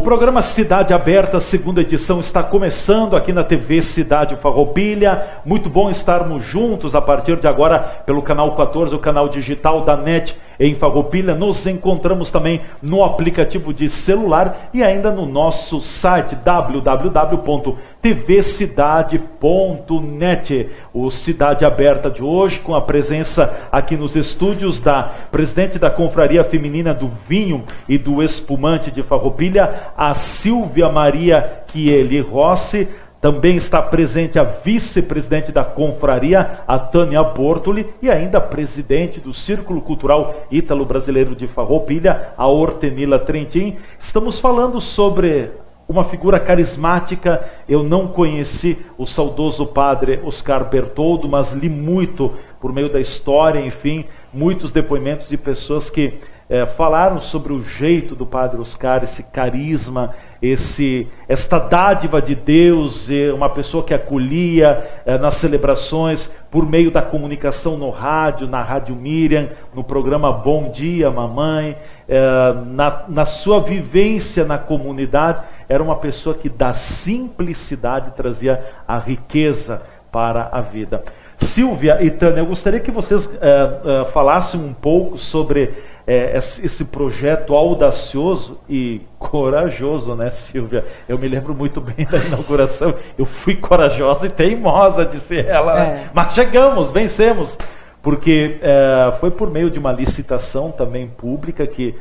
O programa Cidade Aberta, segunda edição, está começando aqui na TV Cidade Farroupilha. Muito bom estarmos juntos a partir de agora pelo canal 14, o canal digital da NET em Farroupilha. Nos encontramos também no aplicativo de celular e ainda no nosso site www.tvcidade.net. O Cidade Aberta de hoje, com a presença aqui nos estúdios da presidente da Confraria Feminina do Vinho e do Espumante de Farroupilha, a Silvia Maria Chieli Rossi. Também está presente a vice-presidente da Confraria, a Tânia Bortoli, e ainda a presidente do Círculo Cultural Ítalo-Brasileiro de Farroupilha, a Hortenila Trentin. Estamos falando sobre uma figura carismática. Eu não conheci o saudoso padre Oscar Bertoldo, mas li muito por meio da história, enfim, muitos depoimentos de pessoas que falaram sobre o jeito do padre Oscar, esse carisma, esta dádiva de Deus, uma pessoa que acolhia nas celebrações por meio da comunicação no rádio, na Rádio Miriam, no programa Bom Dia Mamãe, na sua vivência na comunidade. Era uma pessoa que da simplicidade trazia a riqueza para a vida. Silvia e Tânia, eu gostaria que vocês falassem um pouco sobre esse projeto audacioso e corajoso, né, Silvia? Eu me lembro muito bem da inauguração. Eu fui corajosa e teimosa, disse ela, né? Mas chegamos, vencemos, porque foi por meio de uma licitação também pública que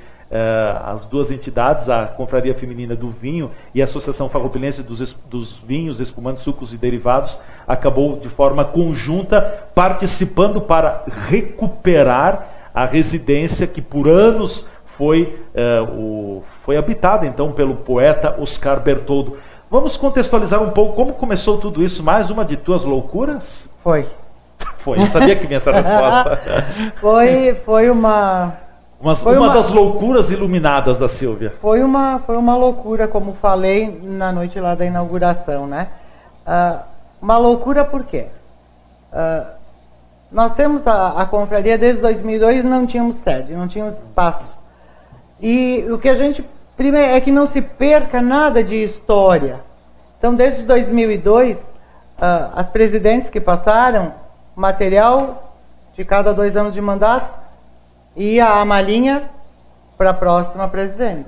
as duas entidades, a Confraria Feminina do Vinho e a Associação Farroupilense dos Vinhos, Espumantes, Sucos e Derivados, acabou de forma conjunta participando para recuperar a residência que por anos foi habitada então pelo poeta Oscar Bertoldo. Vamos contextualizar um pouco como começou tudo isso. Mais uma de tuas loucuras? Foi. Eu sabia que vinha essa resposta. Foi uma das loucuras iluminadas da Silvia. Foi uma loucura, como falei na noite lá da inauguração, né? Uma loucura por quê? Nós temos a confraria desde 2002, não tínhamos sede, não tínhamos espaço. E o que a gente, primeiro, é que não se perca nada de história. Então, desde 2002, as presidentes que passaram, material de cada 2 anos de mandato, ia a malinha para a próxima presidente.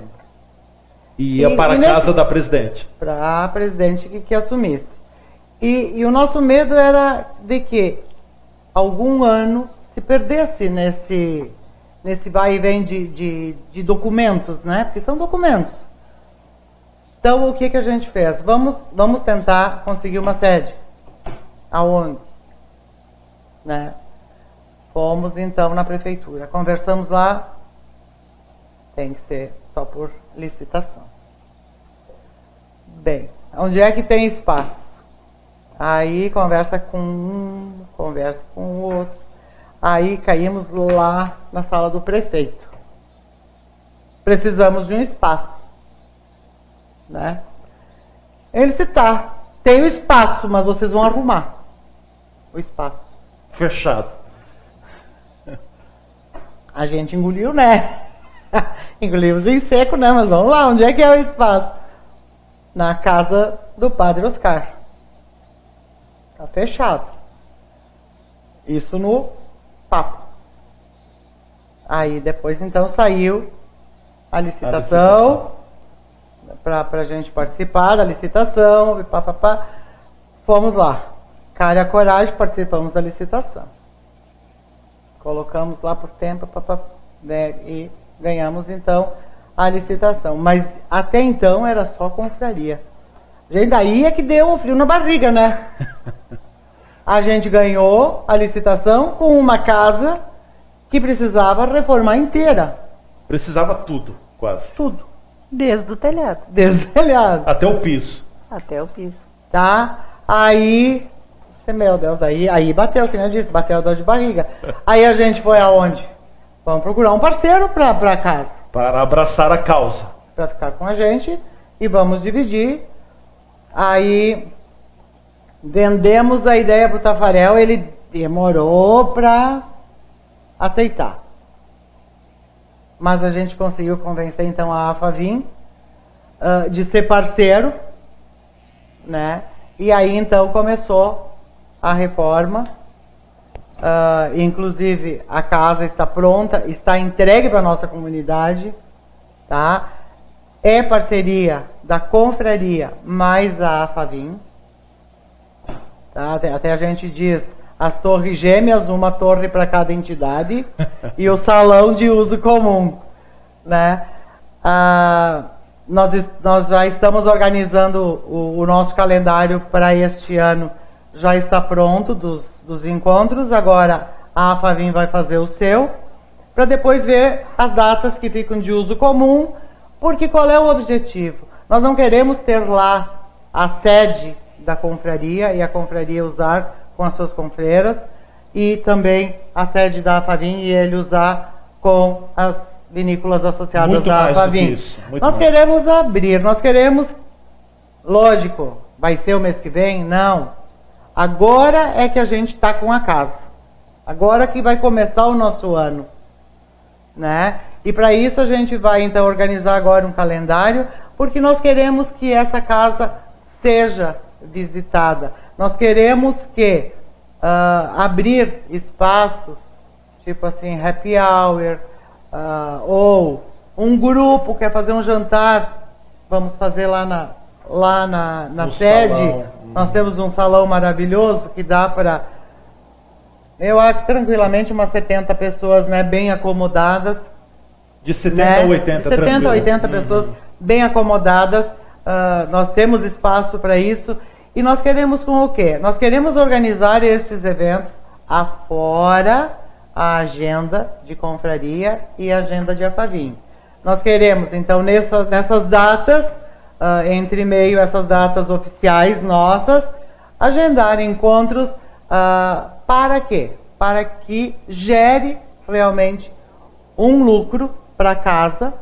Ia para a casa da presidente. Para a presidente que assumisse. E o nosso medo era de que algum ano se perdesse nesse vai e vem de documentos, né? Porque são documentos. Então, o que a gente fez? Vamos tentar conseguir uma sede. Aonde? Né? Fomos, então, na prefeitura. Conversamos lá. Tem que ser só por licitação. Bem, onde é que tem espaço? Aí conversa com um, conversa com o outro. Aí caímos lá na sala do prefeito. Precisamos de um espaço, né? Ele disse, tá, tem o espaço, mas vocês vão arrumar o espaço. Fechado. A gente engoliu, né? Engolimos em seco, né? Mas vamos lá, onde é que é o espaço? Na casa do padre Oscar. Tá fechado. Isso no papo. Aí depois então saiu a licitação. Para a gente participar da licitação. E pá. Fomos lá. Cara e a coragem, participamos da licitação. Colocamos lá por tempo e ganhamos então a licitação. Mas até então era só confraria. A gente daí é que deu um frio na barriga, né? A gente ganhou a licitação com uma casa que precisava reformar inteira. Precisava tudo, quase. Tudo. Desde o telhado. Desde o telhado. Até o piso. Até o piso. Tá? Aí, meu Deus, aí bateu, que nem eu disse, bateu a dor de barriga. Aí a gente foi aonde? Vamos procurar um parceiro para casa. Para abraçar a causa. Para ficar com a gente e vamos dividir. Aí vendemos a ideia para o Tafarel, ele demorou para aceitar. Mas a gente conseguiu convencer então a AFA a vir. de ser parceiro, né? E aí então começou a reforma. Inclusive a casa está pronta, está entregue para a nossa comunidade, tá? É parceria da confraria mais a AFAVIM, tá? Até a gente diz as torres gêmeas, uma torre para cada entidade e o salão de uso comum, né? Nós já estamos organizando o nosso calendário para este ano, já está pronto dos encontros. Agora a AFAVIM vai fazer o seu, para depois ver as datas que ficam de uso comum, porque qual é o objetivo? Nós não queremos ter lá a sede da confraria e a confraria usar com as suas confreiras, e também a sede da AFAVIM e ele usar com as vinícolas associadas muito da mais AFAVIM. do que isso, Nós queremos abrir, nós queremos, lógico, vai ser o mês que vem? Não. Agora é que a gente está com a casa. Agora que vai começar o nosso ano, né? E para isso a gente vai então organizar agora um calendário, porque nós queremos que essa casa seja visitada. Nós queremos que abrir espaços, tipo assim, happy hour, ou um grupo quer fazer um jantar, vamos fazer lá na sede. Salão. Nós temos um salão maravilhoso que dá para, eu acho, tranquilamente umas 70 pessoas, né, bem acomodadas. De 70 a 80, de 70 a 80 pessoas bem acomodadas. Nós temos espaço para isso. E nós queremos com o quê? Nós queremos organizar estes eventos afora a agenda de confraria e a agenda de AFAVIM. Nós queremos, então, nessas datas, entre meio essas datas oficiais nossas, agendar encontros para quê? Para que gere realmente um lucro para a casa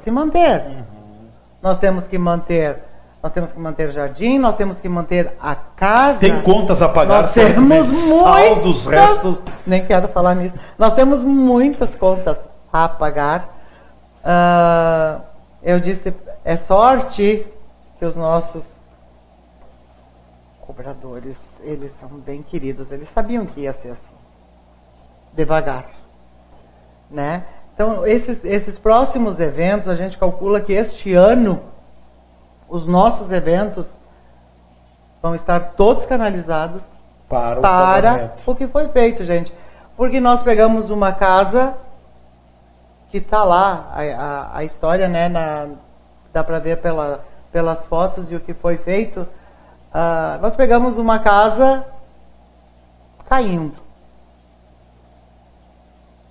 se manter. Nós temos que manter jardim, nós temos que manter a casa. Tem contas a pagar, nós temos mensal dos restos. Nem quero falar nisso. Nós temos muitas contas a pagar. Eu disse, é sorte que os nossos cobradores, eles são bem queridos, eles sabiam que ia ser assim, devagar, né? Então, esses próximos eventos, a gente calcula que este ano, os nossos vão estar todos canalizados para o que foi feito, gente. Porque nós pegamos uma casa que está lá, a história, né, dá para ver pelas fotos e o que foi feito. Nós pegamos uma casa caindo,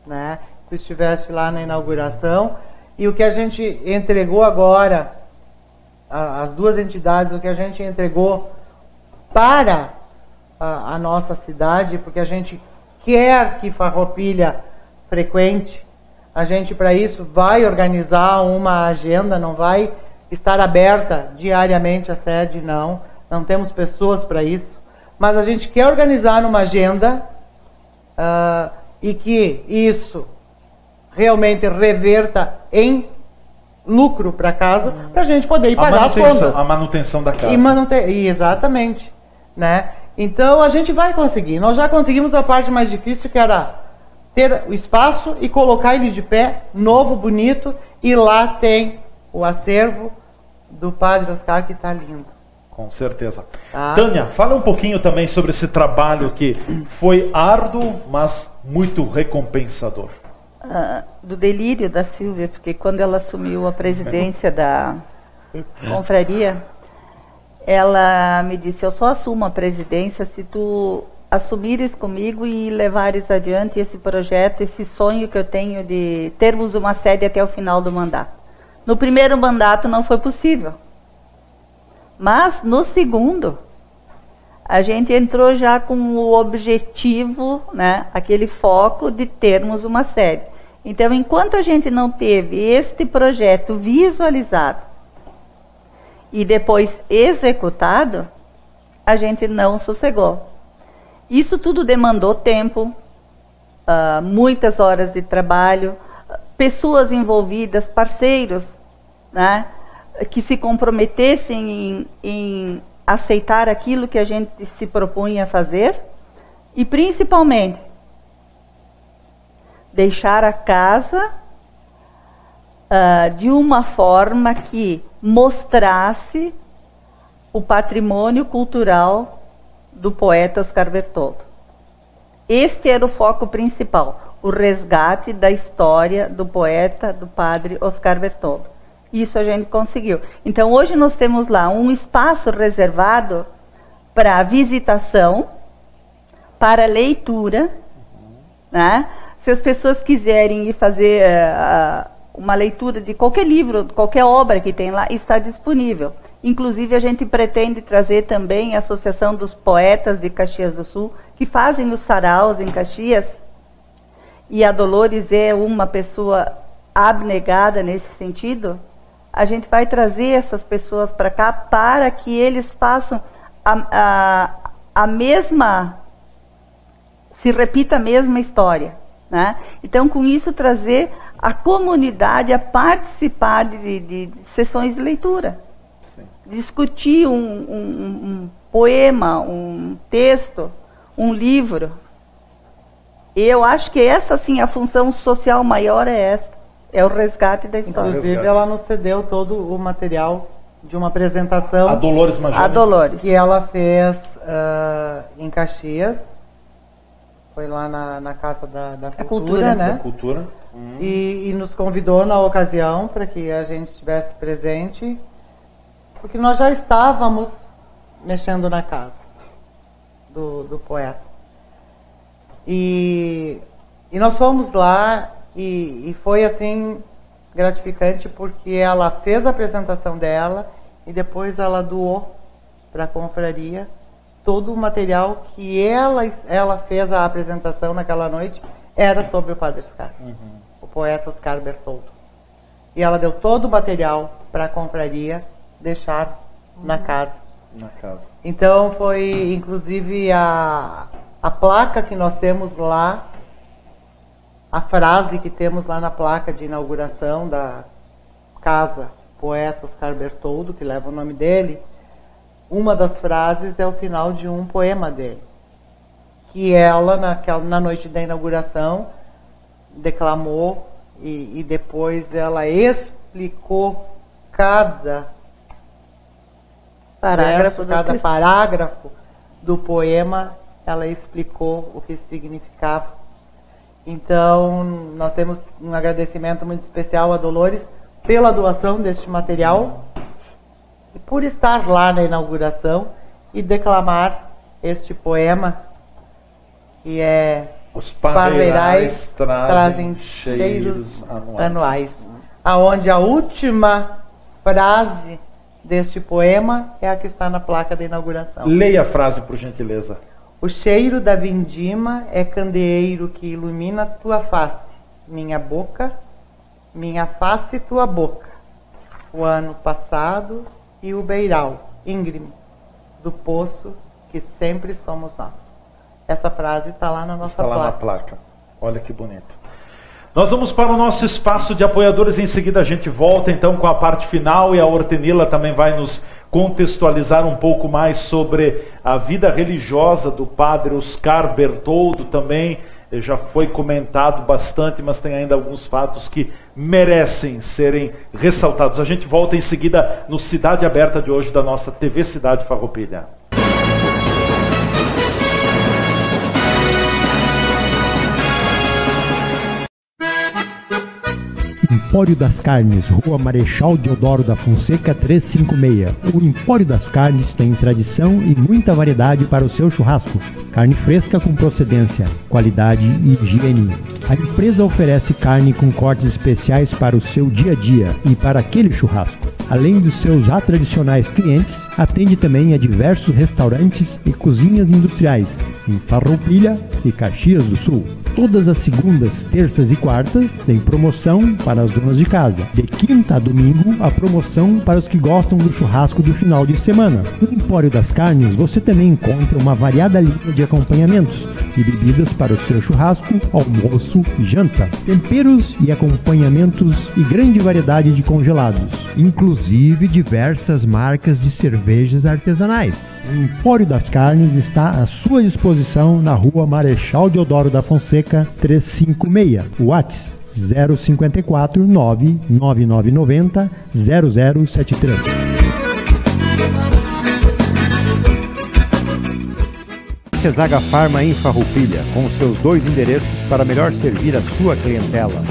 né? Tu estiveste lá na inauguração, e o que a gente entregou agora, as duas entidades, o que a gente entregou para a nossa cidade, porque a gente quer que Farroupilha frequente, a gente para isso vai organizar uma agenda, não vai estar aberta diariamente a sede, não temos pessoas para isso, mas a gente quer organizar uma agenda e que isso realmente reverta em lucro para casa, para a gente poder ir pagar as contas. A manutenção da casa. Exatamente, né? Então a gente vai conseguir. Nós já conseguimos a parte mais difícil, que era ter o espaço e colocar ele de pé, novo, bonito, e lá tem o acervo do Padre Oscar, que está lindo. Com certeza. Tânia, fala um pouquinho também sobre esse trabalho que foi árduo, mas muito recompensador. Do delírio da Silvia, porque quando ela assumiu a presidência da confraria, ela me disse, eu só assumo a presidência se tu assumires comigo e levares adiante esse projeto, esse sonho que eu tenho de termos uma sede até o final do mandato. No primeiro mandato não foi possível, mas no segundo a gente entrou já com o objetivo, né, aquele foco de termos uma sede. Então, enquanto a gente não teve este projeto visualizado e depois executado, a gente não sossegou. Isso tudo demandou tempo, muitas horas de trabalho, pessoas envolvidas, parceiros, né? que se comprometessem em aceitar aquilo que a gente se propunha a fazer e, principalmente, deixar a casa de uma forma que mostrasse o patrimônio cultural do poeta Oscar Bertoldo. Este era o foco principal, o resgate da história do poeta, do padre Oscar Bertoldo. Isso a gente conseguiu. Então, hoje nós temos lá um espaço reservado para visitação, para leitura, né? Se as pessoas quiserem ir fazer uma leitura de qualquer livro, qualquer obra que tem lá, está disponível. Inclusive, a gente pretende trazer também a Associação dos Poetas de Caxias do Sul, que fazem os saraus em Caxias, e a Dolores é uma pessoa abnegada nesse sentido. A gente vai trazer essas pessoas para cá para que eles façam a mesma, se repita a mesma história, né? Então, com isso, trazer a comunidade a participar de sessões de leitura. Sim. Discutir um poema, um texto, um livro. Eu acho que essa, sim, a função social maior é essa. É o resgate da história. Inclusive, ela nos cedeu todo o material de uma apresentação. A Dolores Major. A Dolores. Que ela fez em Caxias. Foi lá na Casa da Cultura, né? Da Cultura. E nos convidou na ocasião para que a gente estivesse presente, porque nós já estávamos mexendo na casa do poeta. E nós fomos lá e foi assim gratificante, porque ela fez a apresentação dela e depois ela doou para a confraria todo o material que ela fez a apresentação naquela noite era sobre o Padre Oscar, o poeta Oscar Bertoldo. E ela deu todo o material para a confraria deixar na casa. Então foi inclusive a placa que nós temos lá, a frase que temos lá na placa de inauguração da casa Poeta Oscar Bertoldo, que leva o nome dele. Uma das frases é o final de um poema dele, que ela, na noite da inauguração, declamou e depois ela explicou cada parágrafo do poema, ela explicou o que significava. Então, nós temos um agradecimento muito especial a Dolores pela doação deste material e por estar lá na inauguração e declamar este poema, que é Os Parreirais trazem cheiros anuais, aonde a última frase deste poema é a que está na placa da inauguração. Leia a frase, por gentileza. O cheiro da vindima é candeeiro que ilumina tua face, minha boca, minha face tua boca. O ano passado e o beiral íngreme do poço que sempre somos nós. Essa frase está lá na nossa placa. Está lá na placa. Olha que bonito. Nós vamos para o nosso espaço de apoiadores. Em seguida a gente volta então com a parte final e a Hortenila também vai nos contextualizar um pouco mais sobre a vida religiosa do padre Oscar Bertoldo. Também já foi comentado bastante, mas tem ainda alguns fatos que merecem serem ressaltados. A gente volta em seguida no Cidade Aberta de hoje da nossa TV Cidade Farroupilha. Empório das Carnes, Rua Marechal Deodoro da Fonseca 356. O Empório das Carnes tem tradição e muita variedade para o seu churrasco. Carne fresca com procedência, qualidade e higiene. A empresa oferece carne com cortes especiais para o seu dia a dia e para aquele churrasco. Além dos seus já tradicionais clientes, atende também a diversos restaurantes e cozinhas industriais em Farroupilha e Caxias do Sul. Todas as segundas, terças e quartas tem promoção para as donas de casa. De quinta a domingo, a promoção para os que gostam do churrasco do final de semana. No Empório das Carnes, você também encontra uma variada linha de acompanhamentos, e bebidas para o seu churrasco, almoço e janta. Temperos e acompanhamentos e grande variedade de congelados, inclusive diversas marcas de cervejas artesanais. O Empório das Carnes está à sua disposição na Rua Marechal Deodoro da Fonseca, 356, WhatsApp 054 99990 0073. Zaga Farma em Farroupilha, com seus 2 endereços para melhor servir a sua clientela.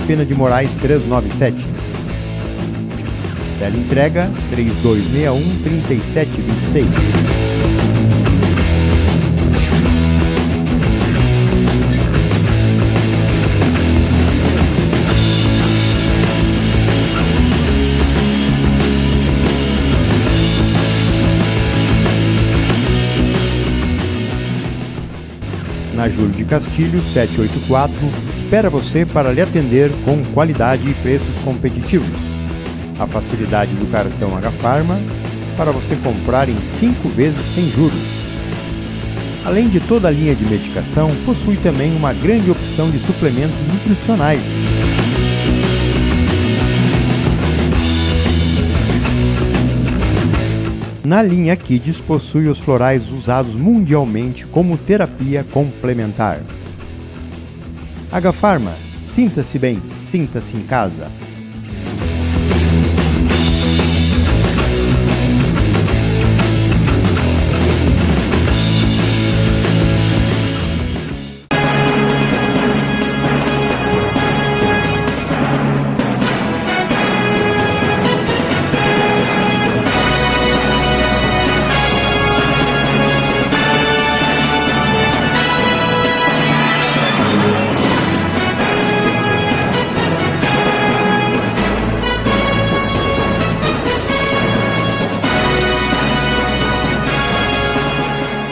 Pena de Moraes 397. Teleentrega 3261-3726. Na Júlio de Castilho, 784, espera você para lhe atender com qualidade e preços competitivos. A facilidade do cartão H-Pharma para você comprar em 5 vezes sem juros. Além de toda a linha de medicação, possui também uma grande opção de suplementos nutricionais. Na linha Kids possui os florais usados mundialmente como terapia complementar. H-Pharma, sinta-se bem, sinta-se em casa.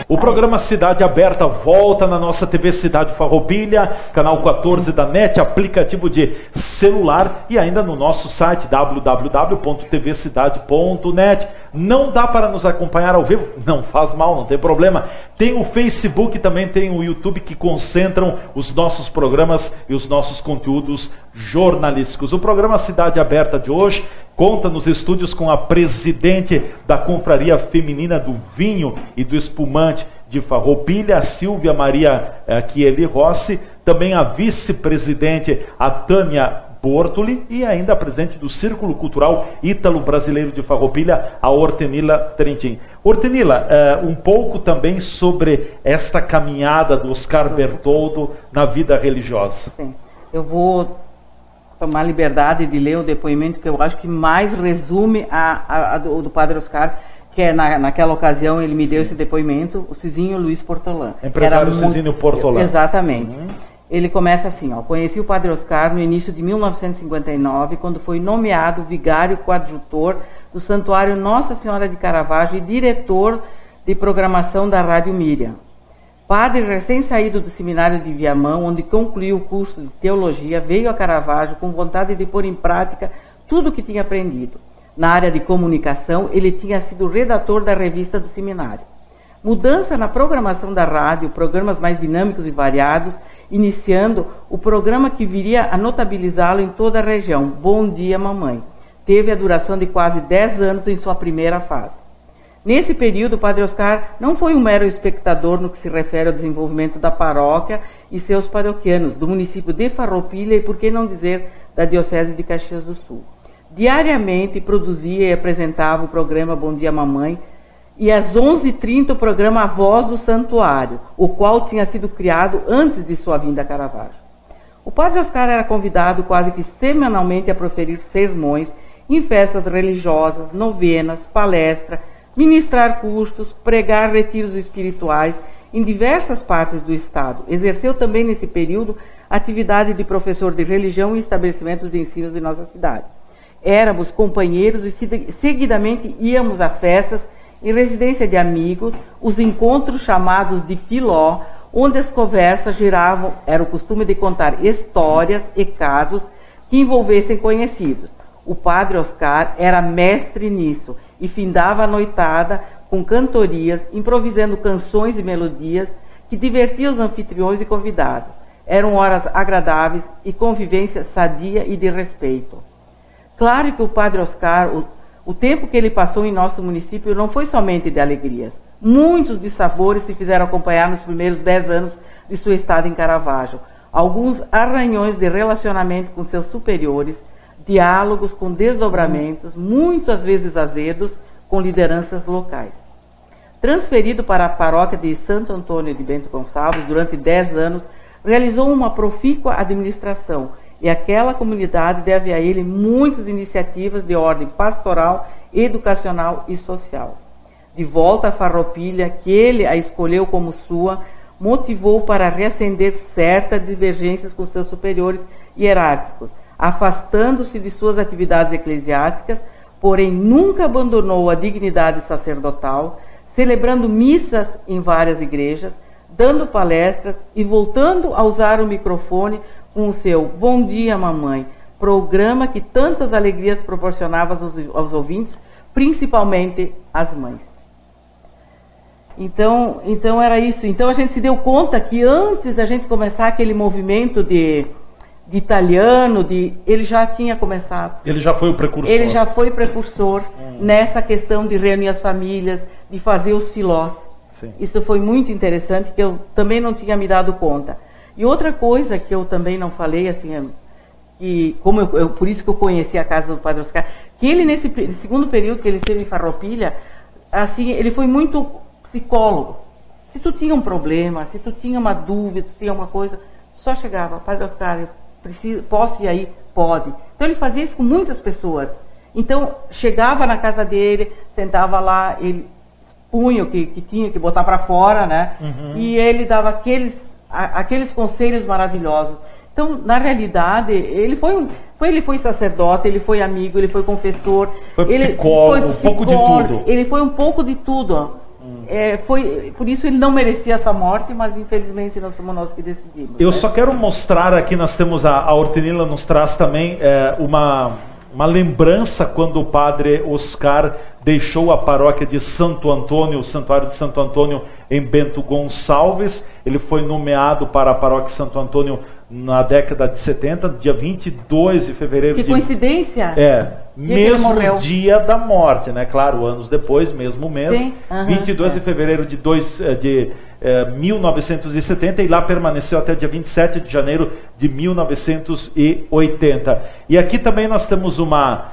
O programa Cidade Aberta volta na nossa TV Cidade Farroupilha, canal 14 da NET, aplicativo de celular e ainda no nosso site www.tvcidade.net. Não dá para nos acompanhar ao vivo? Não faz mal, não tem problema. Tem o Facebook, também tem o YouTube, que concentram os nossos programas e os nossos conteúdos jornalísticos. O programa Cidade Aberta de hoje conta nos estúdios com a presidente da Confraria Feminina do Vinho e do Espumante de Farroupilha, a Silvia Maria Chieli Rossi, também a vice-presidente, a Tânia Bortoli, e ainda a presidente do Círculo Cultural Ítalo-Brasileiro de Farroupilha, a Hortenila Trentin. Hortenila, um pouco também sobre esta caminhada do Oscar Bertoldo na vida religiosa. Sim. Eu vou tomar a liberdade de ler o depoimento que eu acho que mais resume do Padre Oscar, que é naquela ocasião ele me deu esse depoimento, o Cizinho Luiz Portolã. Empresário Cizinho Portolã. Exatamente. Ele começa assim, ó: conheci o Padre Oscar no início de 1959, quando foi nomeado vigário coadjutor do Santuário Nossa Senhora de Caravaggio e diretor de programação da Rádio Miriam. Padre recém-saído do seminário de Viamão, onde concluiu o curso de teologia, veio a Caravaggio com vontade de pôr em prática tudo o que tinha aprendido. Na área de comunicação, ele tinha sido redator da revista do seminário. Mudança na programação da rádio, programas mais dinâmicos e variados, iniciando o programa que viria a notabilizá-lo em toda a região, Bom Dia Mamãe. Teve a duração de quase 10 anos em sua primeira fase. Nesse período, o Padre Oscar não foi um mero espectador no que se refere ao desenvolvimento da paróquia e seus paroquianos, do município de Farroupilha e, por que não dizer, da Diocese de Caxias do Sul. Diariamente produzia e apresentava o programa Bom Dia Mamãe e às 11h30 o programa A Voz do Santuário, o qual tinha sido criado antes de sua vinda a Caravaggio. O Padre Oscar era convidado quase que semanalmente a proferir sermões em festas religiosas, novenas, palestras, ministrar cursos, pregar retiros espirituais em diversas partes do estado. Exerceu também nesse período a atividade de professor de religião em estabelecimentos de ensino de nossa cidade. Éramos companheiros e seguidamente íamos a festas em residência de amigos, os encontros chamados de filó, onde as conversas giravam, era o costume de contar histórias e casos que envolvessem conhecidos. O Padre Oscar era mestre nisso e findava a noitada com cantorias, improvisando canções e melodias que divertia os anfitriões e convidados. Eram horas agradáveis e convivência sadia e de respeito. Claro que o Padre Oscar, o tempo que ele passou em nosso município não foi somente de alegrias. Muitos dissabores se fizeram acompanhar nos primeiros 10 anos de sua estada em Caravaggio. Alguns arranhões de relacionamento com seus superiores, diálogos com desdobramentos, muitas vezes azedos, com lideranças locais. Transferido para a paróquia de Santo Antônio de Bento Gonçalves durante 10 anos, realizou uma profícua administração e aquela comunidade deve a ele muitas iniciativas de ordem pastoral, educacional e social. De volta à Farroupilha, que ele a escolheu como sua, motivou para reacender certas divergências com seus superiores hierárquicos, afastando-se de suas atividades eclesiásticas, porém nunca abandonou a dignidade sacerdotal, celebrando missas em várias igrejas, dando palestras e voltando a usar o microfone com o seu Bom Dia Mamãe, programa que tantas alegrias proporcionava aos ouvintes, principalmente às mães. Então era isso. Então a gente se deu conta que antes da gente começar aquele movimento de italiano, ele já tinha começado. Ele já foi o precursor. Ele já foi precursor nessa questão de reunir as famílias, de fazer os filós. Sim. Isso foi muito interessante, que eu também não tinha me dado conta. E outra coisa que eu também não falei, assim, que como por isso que eu conheci a casa do Padre Oscar, que ele nesse segundo período que ele esteve em Farroupilha, assim, ele foi muito psicólogo. Se tu tinha um problema, se tu tinha uma dúvida, se tu tinha uma coisa, só chegava, Padre Oscar, eu posso ir aí? Pode. Então ele fazia isso com muitas pessoas. Então chegava na casa dele, sentava lá, ele punha o que tinha que botar para fora, né? E ele dava aqueles conselhos maravilhosos. Então, na realidade, ele foi sacerdote, ele foi amigo, ele foi confessor, foi psicólogo, um pouco de tudo. Ele foi um pouco de tudo, ó. Por isso ele não merecia essa morte, mas infelizmente não somos nós que decidimos. Eu só quero mostrar aqui, nós temos a Ortenila nos traz também uma lembrança quando o Padre Oscar deixou a paróquia de Santo Antônio, o Santuário de Santo Antônio em Bento Gonçalves. Ele foi nomeado para a paróquia de Santo Antônio na década de 70, dia 22 de fevereiro. Que coincidência! Mesmo dia da morte, né? Claro, anos depois, mesmo mês. Sim, 22 de fevereiro de 1970, e lá permaneceu até dia 27 de janeiro de 1980. E aqui também nós temos uma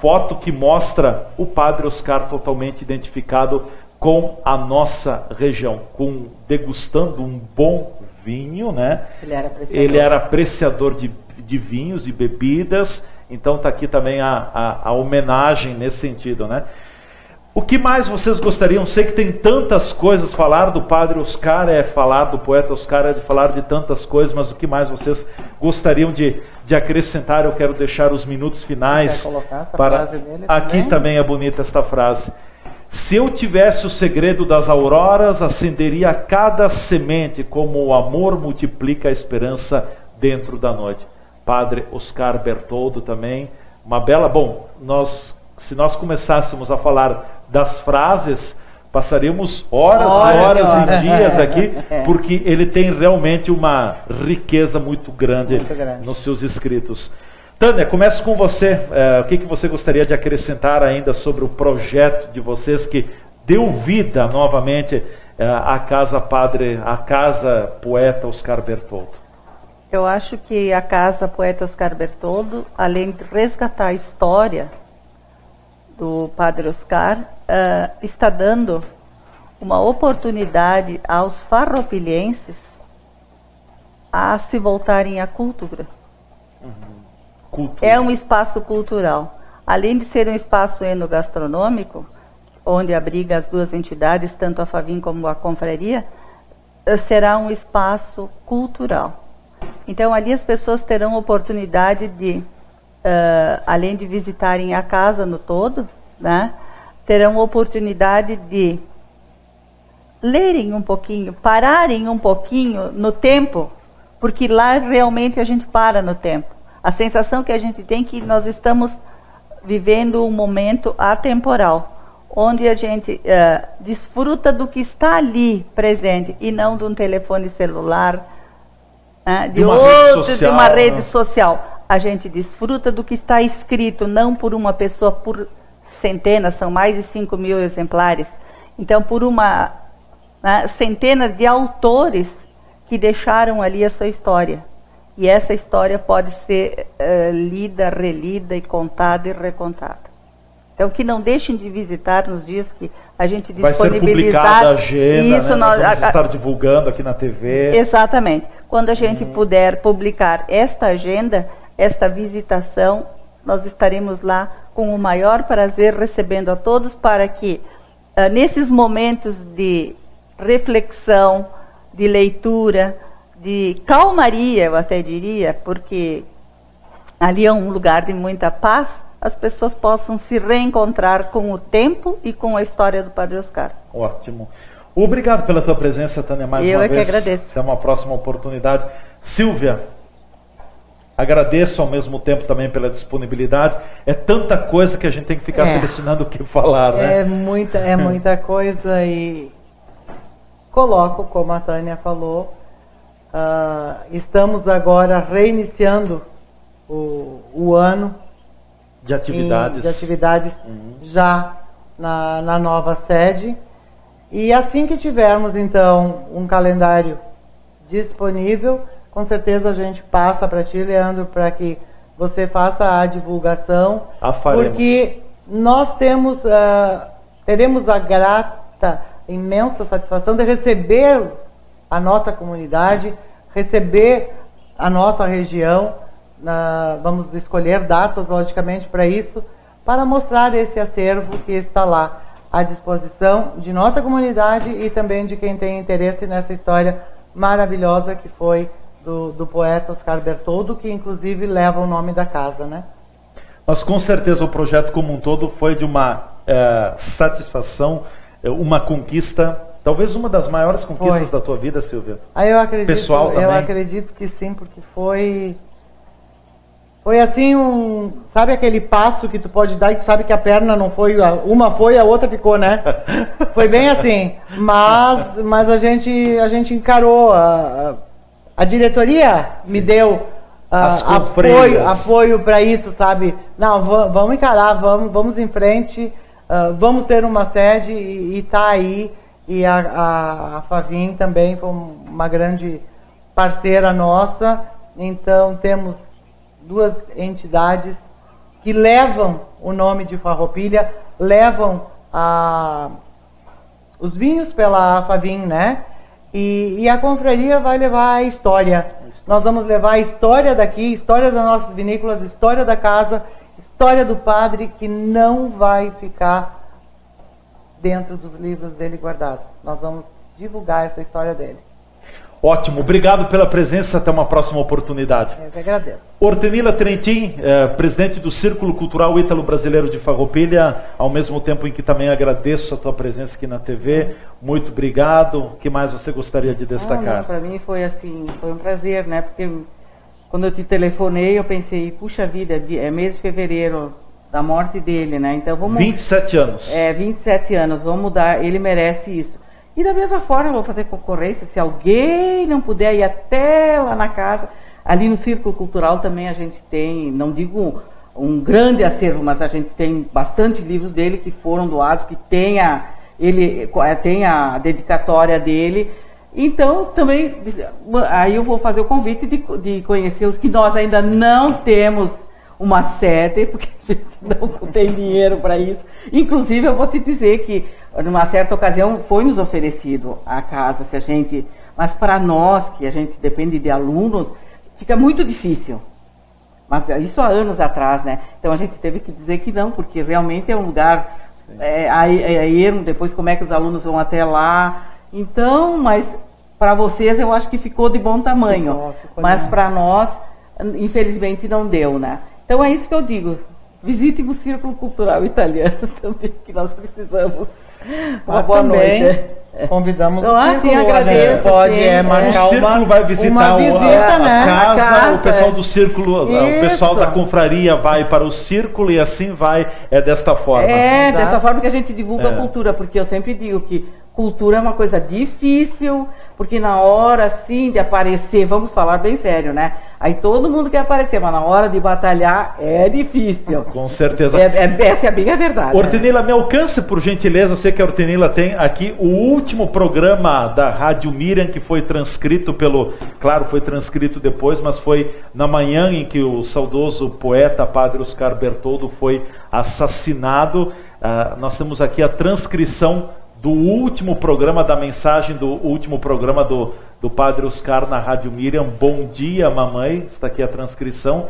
foto que mostra o Padre Oscar totalmente identificado com a nossa região, degustando um bom vinho, né? Ele era apreciador de vinhos e bebidas, então está aqui também a homenagem nesse sentido, né? O que mais vocês gostariam? Sei que tem tantas coisas, falar do Padre Oscar falar do poeta Oscar, falar de tantas coisas, mas o que mais vocês gostariam de acrescentar? Eu quero deixar os minutos finais para... Aqui também é bonita esta frase. Se eu tivesse o segredo das auroras, acenderia cada semente, como o amor multiplica a esperança dentro da noite. Padre Oscar Bertoldo também, uma bela... Bom, se nós começássemos a falar das frases, passaríamos horas e dias aqui, porque ele tem realmente uma riqueza muito grande nos seus escritos. Tânia, começo com você. O que você gostaria de acrescentar ainda sobre o projeto de vocês que deu vida novamente à casa Poeta Oscar Bertoldo? Eu acho que a Casa Poeta Oscar Bertoldo, além de resgatar a história do Padre Oscar, está dando uma oportunidade aos farroupilhenses a se voltarem à cultura. É um espaço cultural. Além de ser um espaço enogastronômico, onde abriga as duas entidades, tanto a Favim como a Confraria, será um espaço cultural. Então, ali as pessoas terão oportunidade de, além de visitarem a casa no todo, né, terão oportunidade de lerem um pouquinho, pararem um pouquinho no tempo, porque lá realmente a gente para no tempo. A sensação que a gente tem é que nós estamos vivendo um momento atemporal, onde a gente desfruta do que está ali presente e não de um telefone celular, de uma rede social. A gente desfruta do que está escrito, não por uma pessoa, por centenas, são mais de 5.000 exemplares. Então, por uma centena de autores que deixaram ali a sua história. E essa história pode ser lida, relida e contada e recontada. Então, que não deixem de visitar nos dias que a gente disponibilizar. Vai ser publicada a agenda, isso, nós vamos estar divulgando aqui na TV. Exatamente. Quando a gente puder publicar esta agenda, esta visitação, nós estaremos lá com o maior prazer recebendo a todos para que, nesses momentos de reflexão, de leitura, de calmaria, eu até diria, porque ali é um lugar de muita paz, as pessoas possam se reencontrar com o tempo e com a história do Padre Oscar. Ótimo. Obrigado pela tua presença, Tânia, mais uma vez. Eu é que agradeço. Até uma próxima oportunidade. Silvia, agradeço ao mesmo tempo também pela disponibilidade. É tanta coisa que a gente tem que ficar selecionando o que falar, né? É muita coisa e coloco, como a Tânia falou, estamos agora reiniciando o ano de atividades, já na nova sede. E assim que tivermos, então, um calendário disponível, com certeza a gente passa para ti, Leandro, para que você faça a divulgação. Porque nós teremos a grata, imensa satisfação de receber a nossa comunidade, receber a nossa região. Vamos escolher datas, logicamente, para isso, para mostrar esse acervo que está lá à disposição de nossa comunidade e também de quem tem interesse nessa história maravilhosa que foi do poeta Oscar Bertoldo, que inclusive leva o nome da casa, né? Mas com certeza o projeto como um todo foi de uma satisfação, uma conquista, talvez uma das maiores conquistas da tua vida, Silvia. Eu acredito, pessoal também. Eu acredito que sim, porque foi assim sabe aquele passo que tu pode dar e tu sabe que a perna não foi, uma foi, a outra ficou, né? Foi bem assim, mas a gente encarou, a diretoria me deu apoio para isso, sabe? Não, vamos encarar, vamos em frente, vamos ter uma sede e tá aí. E a Favim também foi uma grande parceira nossa, então temos duas entidades que levam o nome de Farroupilha, levam os vinhos pela Favim, né? E a confraria vai levar a história. Nós vamos levar a história daqui, história das nossas vinícolas, história da casa, história do padre, que não vai ficar dentro dos livros dele guardados. Nós vamos divulgar essa história dele. Ótimo, obrigado pela presença, até uma próxima oportunidade. Eu que agradeço. Hortenila Trentin, presidente do Círculo Cultural Ítalo-Brasileiro de Farroupilha, ao mesmo tempo em que também agradeço a tua presença aqui na TV, muito obrigado. O que mais você gostaria de destacar? Para mim foi um prazer, né? Porque quando eu te telefonei, eu pensei, puxa vida, é mês de fevereiro da morte dele, né? Então vamos... 27 anos. 27 anos, vamos mudar, ele merece isso. E da mesma forma, eu vou fazer concorrência, se alguém não puder ir até lá na casa, ali no Círculo Cultural também a gente tem, não digo um grande acervo, mas a gente tem bastante livros dele que foram doados, que tem a dedicatória dele. Então, também, aí eu vou fazer o convite de conhecer os que nós ainda não temos uma sede, porque a gente não tem dinheiro para isso. Inclusive, eu vou te dizer que, numa certa ocasião, foi nos oferecido a casa, mas para nós, que a gente depende de alunos, fica muito difícil. Mas isso há anos atrás, né? Então a gente teve que dizer que não, porque realmente é um lugar ermo, depois como é que os alunos vão até lá. Então, mas para vocês eu acho que ficou de bom tamanho. Mas para nós, infelizmente, não deu, né? Então é isso que eu digo. Visitem o Círculo Cultural Italiano também, que nós precisamos. Uma boa noite. Convidamos Então, o círculo, sim, agradeço, a gente pode sim. marcar O círculo vai visitar uma visita, né? a casa, o pessoal é. do círculo, o Isso. pessoal da confraria vai para o círculo e assim vai, desta forma. É, dessa Exato. forma que a gente divulga a cultura, porque eu sempre digo que cultura é uma coisa difícil, porque na hora, assim, de aparecer, vamos falar bem sério, né? Aí todo mundo quer aparecer, mas na hora de batalhar é difícil. Com certeza. Essa é bem a verdade. Ortenila, me alcance, por gentileza, eu sei que a Ortenila tem aqui o último programa da Rádio Miriam, que foi transcrito claro, foi transcrito depois, mas foi na manhã em que o saudoso poeta Padre Oscar Bertoldo foi assassinado. Nós temos aqui a transcrição do último programa, da mensagem do último programa do Padre Oscar na Rádio Miriam. Bom dia, mamãe, está aqui a transcrição.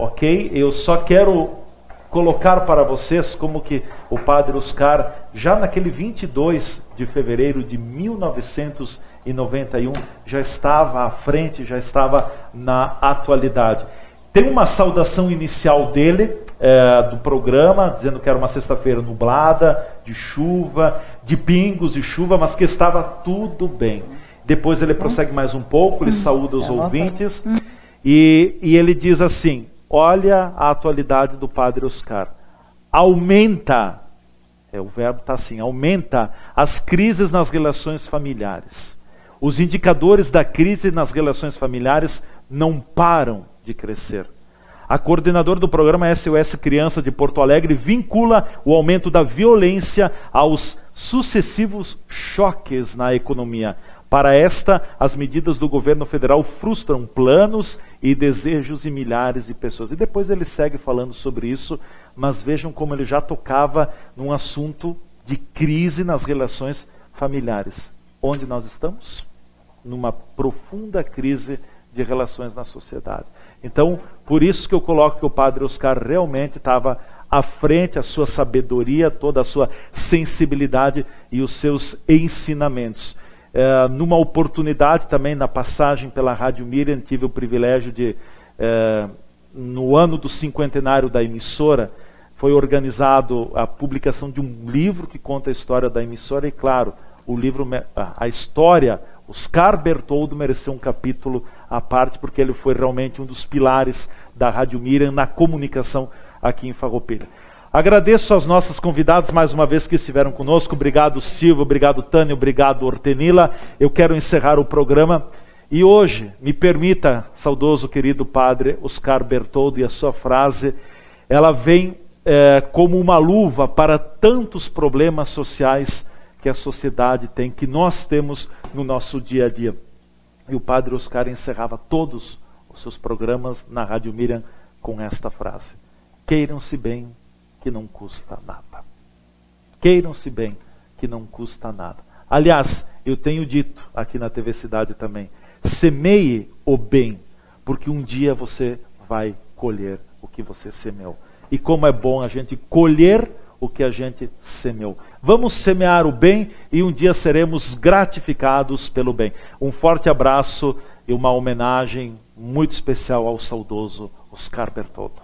Ok, eu só quero colocar para vocês como que o Padre Oscar, já naquele 22 de fevereiro de 1991, já estava à frente, já estava na atualidade. Tem uma saudação inicial dele, do programa, dizendo que era uma sexta-feira nublada, de chuva, de pingos de chuva, mas que estava tudo bem. Depois ele prossegue mais um pouco, ele saúda os ouvintes, e ele diz assim: olha a atualidade do Padre Oscar. Aumenta, o verbo está assim, aumenta as crises nas relações familiares. Os indicadores da crise nas relações familiares não param de crescer. A coordenadora do programa SOS Criança de Porto Alegre vincula o aumento da violência aos sucessivos choques na economia. Para esta, as medidas do governo federal frustram planos e desejos de milhares de pessoas. E depois ele segue falando sobre isso, mas vejam como ele já tocava num assunto de crise nas relações familiares. Onde nós estamos? Numa profunda crise de relações na sociedade. Então, por isso que eu coloco que o Padre Oscar realmente estava à frente, a sua sabedoria, toda a sua sensibilidade e os seus ensinamentos. Numa oportunidade também, na passagem pela Rádio Miriam, tive o privilégio de, no ano do cinquentenário da emissora, foi organizado a publicação de um livro que conta a história da emissora, e claro, o livro, a história, Oscar Bertoldo mereceu um capítulo à parte, porque ele foi realmente um dos pilares da Rádio Miriam na comunicação aqui em Farroupilha. Agradeço aos nossos convidados mais uma vez que estiveram conosco. Obrigado, Silvio, obrigado, Tânia, obrigado, Ortenila. Eu quero encerrar o programa e hoje, me permita, saudoso querido Padre Oscar Bertoldo, e a sua frase, ela vem como uma luva para tantos problemas sociais que a sociedade tem, que nós temos no nosso dia a dia. E o Padre Oscar encerrava todos os seus programas na Rádio Miriam com esta frase: queiram-se bem, que não custa nada. Queiram-se bem, que não custa nada. Aliás, eu tenho dito aqui na TV Cidade também, semeie o bem, porque um dia você vai colher o que você semeou. E como é bom a gente colher o que a gente semeou. Vamos semear o bem e um dia seremos gratificados pelo bem. Um forte abraço e uma homenagem muito especial ao saudoso Oscar Bertoldo.